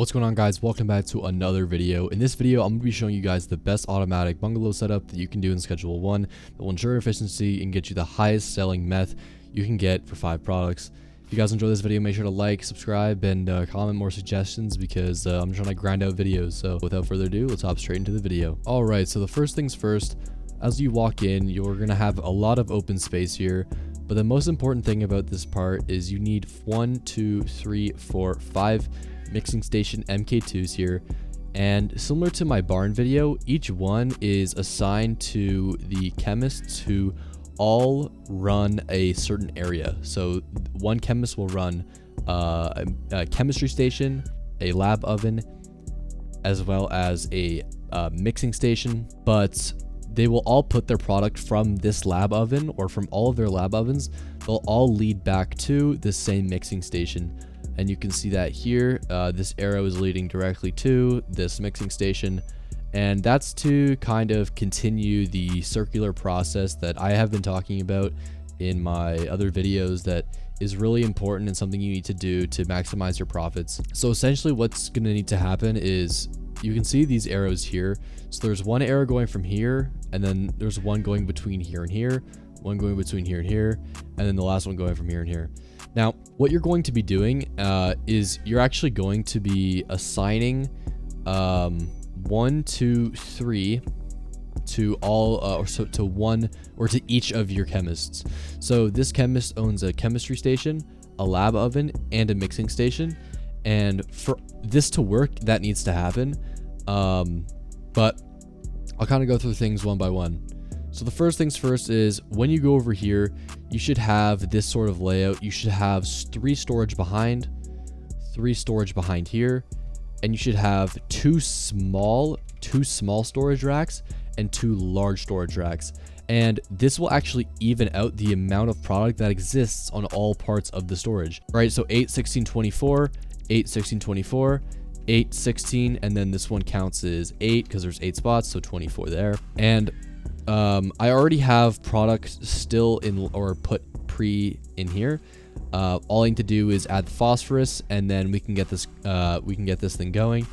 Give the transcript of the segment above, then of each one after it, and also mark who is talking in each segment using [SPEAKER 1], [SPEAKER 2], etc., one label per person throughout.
[SPEAKER 1] What's going on, guys? Welcome back to another video. In this video, I'm going to be showing you guys the best automatic bungalow setup that you can do in Schedule 1 that will ensure efficiency and get you the highest selling meth you can get for 5 products. If you guys enjoy this video, make sure to like, subscribe, and comment more suggestions because I'm trying to grind out videos. So without further ado, let's hop straight into the video. Alright, so the first things first, as you walk in, you're going to have a lot of open space here. But the most important thing about this part is you need 5 mixing station MK2s here, and similar to my barn video, each one is assigned to the chemists who all run a certain area. So one chemist will run a chemistry station, a lab oven, as well as a mixing station, but they will all put their product from this lab oven or from all of their lab ovens. They'll all lead back to the same mixing station. And you can see that here, this arrow is leading directly to this mixing station. And that's to kind of continue the circular process that I have been talking about in my other videos that is really important and something you need to do to maximize your profits. So essentially what's going to need to happen is you can see these arrows here. So there's one arrow going from here, and then there's one going between here and here, one going between here and here, and then the last one going from here and here. Now, what you're going to be doing is you're actually going to be assigning 1, 2, 3 to all, to one or to each of your chemists. So this chemist owns a chemistry station, a lab oven, and a mixing station. And for this to work, that needs to happen. But I'll kind of go through things one by one. So the first things first is when you go over here, you should have this sort of layout. You should have 3 storage behind, 3 storage behind here, and you should have two small storage racks and 2 large storage racks. And this will actually even out the amount of product that exists on all parts of the storage, right? So 8, 16, 24, 8, 16, 24, 8, 16, and then this one counts as 8 because there's 8 spots, so 24 there. And I already have product still in or put pre in here. All I need to do is add the phosphorus, and then we can get this thing going.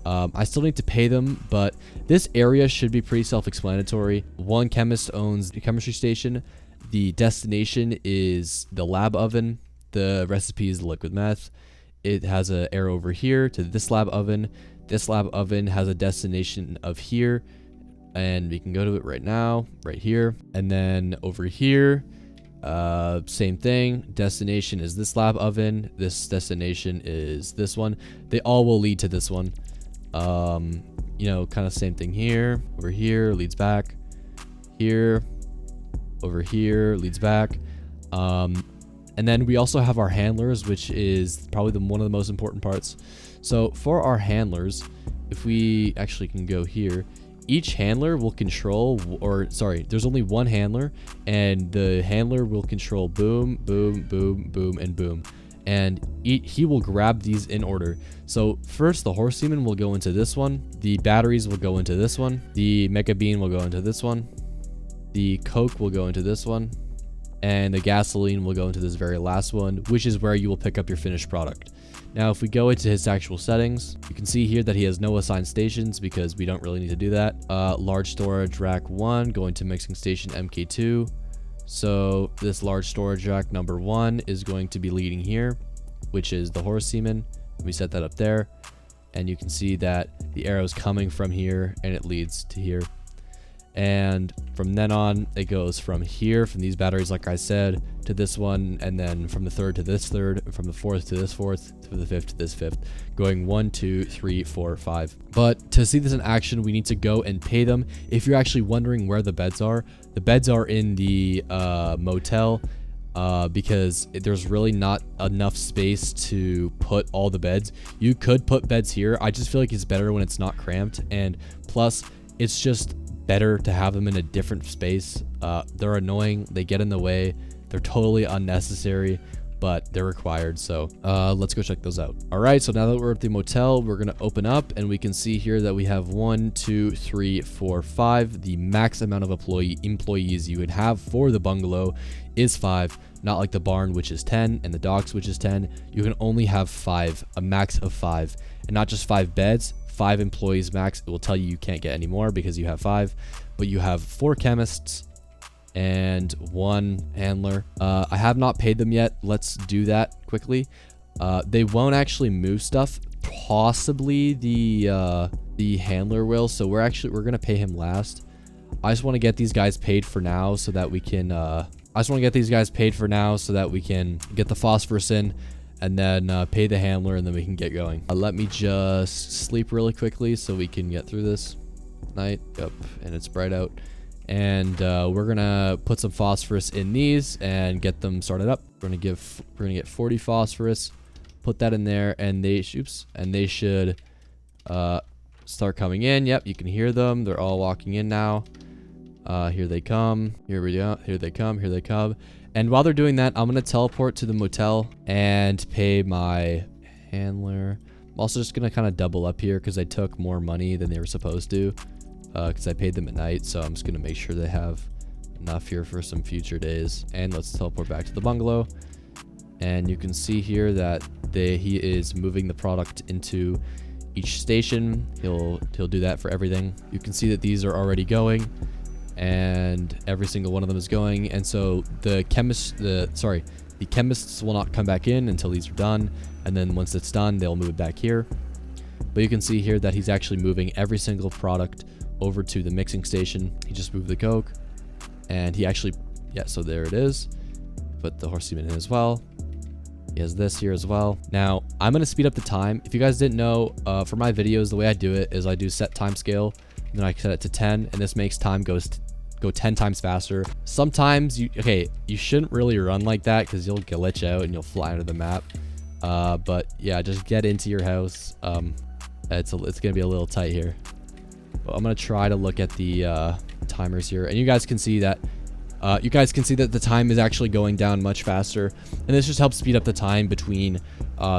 [SPEAKER 1] I still need to pay them, but this area should be pretty self-explanatory. One chemist owns the chemistry station. The destination is the lab oven. The recipe is liquid meth. It has an arrow over here to this lab oven. This lab oven has a destination of here, and we can go to it right now, right here. And then over here, same thing. Destination is this lab oven. This destination is this one. They all will lead to this one. You know, kind of same thing here. Over here leads back. Here, over here leads back. And then we also have our handlers, which is probably one of the most important parts. So for our handlers, if we actually can go here, each handler will control, or sorry, there's only one handler, and the handler will control boom, boom, boom, boom, and boom. And he will grab these in order. So first, the horse semen will go into this one. The batteries will go into this one. The mega bean will go into this one. The coke will go into this one. And the gasoline will go into this very last one, which is where you will pick up your finished product. Now, if we go into his actual settings, you can see here that he has no assigned stations because we don't really need to do that. Large storage rack 1 going to mixing station MK2. So this large storage rack number 1 is going to be leading here, which is the horse semen. We set that up there, and you can see that the arrow is coming from here and it leads to here. And from then on, it goes from here, from these batteries, like I said, to this one, and then from the third to this third, and from the fourth to this fourth, to the fifth to this fifth, going 1, 2, 3, 4, 5. But to see this in action, we need to go and pay them. If you're actually wondering where the beds are in the motel, because there's really not enough space to put all the beds. You could put beds here. I just feel like it's better when it's not cramped, and plus, it's just better to have them in a different space. They're annoying, they get in the way, they're totally unnecessary, but they're required. So let's go check those out. All right, so now that we're at the motel, we're gonna open up, and we can see here that we have 1, 2, 3, 4, 5. The max amount of employees you would have for the bungalow is 5, not like the barn, which is 10, and the docks, which is 10. You can only have 5, a max of 5, and not just 5 beds, 5 employees max. It will tell you can't get any more because you have 5, but you have 4 chemists and 1 handler. I have not paid them yet. Let's do that quickly. They won't actually move stuff. Possibly the handler will, so we're gonna pay him last. I just want to get these guys paid for now so that we can get the phosphorus in, and then pay the handler, and then we can get going. Let me just sleep really quickly so we can get through this night. Yep, and it's bright out. And we're gonna put some phosphorus in these and get them started up. We're gonna get 40 phosphorus, put that in there, and they should start coming in. Yep, you can hear them. They're all walking in now. Here they come. Here we go. Here they come. Here they come. And while they're doing that, I'm gonna teleport to the motel and pay my handler. I'm also just gonna kind of double up here because I took more money than they were supposed to, because I paid them at night. So I'm just gonna make sure they have enough here for some future days. And let's teleport back to the bungalow. And you can see here that he is moving the product into each station. He'll do that for everything. You can see that these are already going, and every single one of them is going. And so the chemists will not come back in until these are done, and then once it's done, they'll move it back here. But you can see here that he's actually moving every single product over to the mixing station. He just moved the coke, and he actually, yeah, so there it is. Put the horse semen in as well. He has this here as well. Now, I'm going to speed up the time. If you guys didn't know, for my videos, the way I do it is I do set time scale, and then I set it to 10, and this makes time go 10 times faster. Sometimes you shouldn't really run like that because you'll glitch out and you'll fly under the map. But yeah, just get into your house. It's going to be a little tight here. But I'm going to try to look at the timers here, and you guys can see that the time is actually going down much faster, and this just helps speed up the time between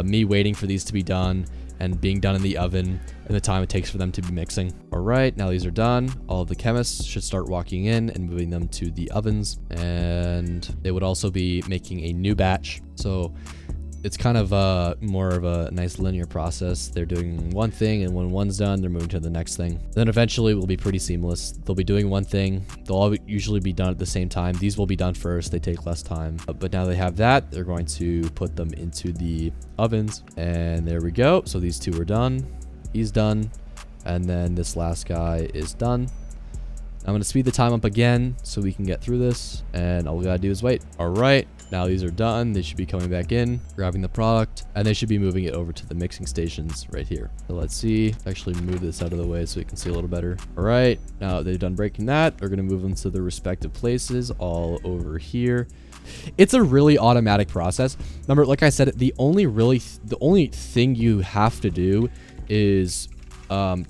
[SPEAKER 1] me waiting for these to be done and being done in the oven and the time it takes for them to be mixing. All right, now these are done. All of the chemists should start walking in and moving them to the ovens, and they would also be making a new batch. So it's kind of more of a nice linear process. They're doing one thing, and when one's done, they're moving to the next thing. Then eventually it will be pretty seamless. They'll be doing one thing. They'll all usually be done at the same time. These will be done first. They take less time. But now they have that, they're going to put them into the ovens. And there we go. So these two are done. He's done. And then this last guy is done. I'm going to speed the time up again so we can get through this. And all we got to do is wait. All right. Now these are done. They should be coming back in, grabbing the product, and they should be moving it over to the mixing stations right here. So let's see. Actually move this out of the way so we can see a little better. All right. Now they've done breaking that. They're going to move them to their respective places all over here. It's a really automatic process. Remember, like I said, the only thing you have to do is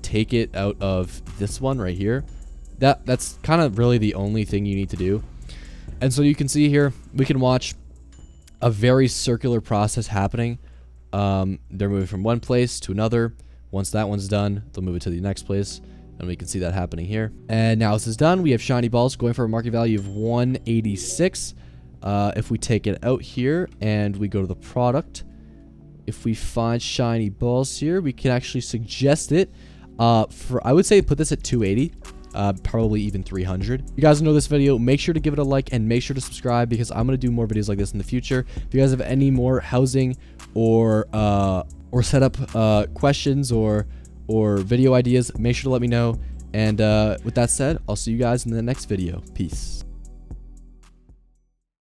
[SPEAKER 1] take it out of this one right here. That's kind of really the only thing you need to do. And so you can see here, we can watch a very circular process happening. They're moving from one place to another. Once that one's done, they'll move it to the next place. And we can see that happening here. And now this is done. We have shiny balls going for a market value of 186. If we take it out here and we go to the product, if we find shiny balls here, we can actually suggest it. I would say put this at 280. Probably even 300. If you guys know this video, make sure to give it a like and make sure to subscribe because I'm going to do more videos like this in the future. If you guys have any more housing or setup questions or video ideas, make sure to let me know. And with that said, I'll see you guys in the next video. Peace.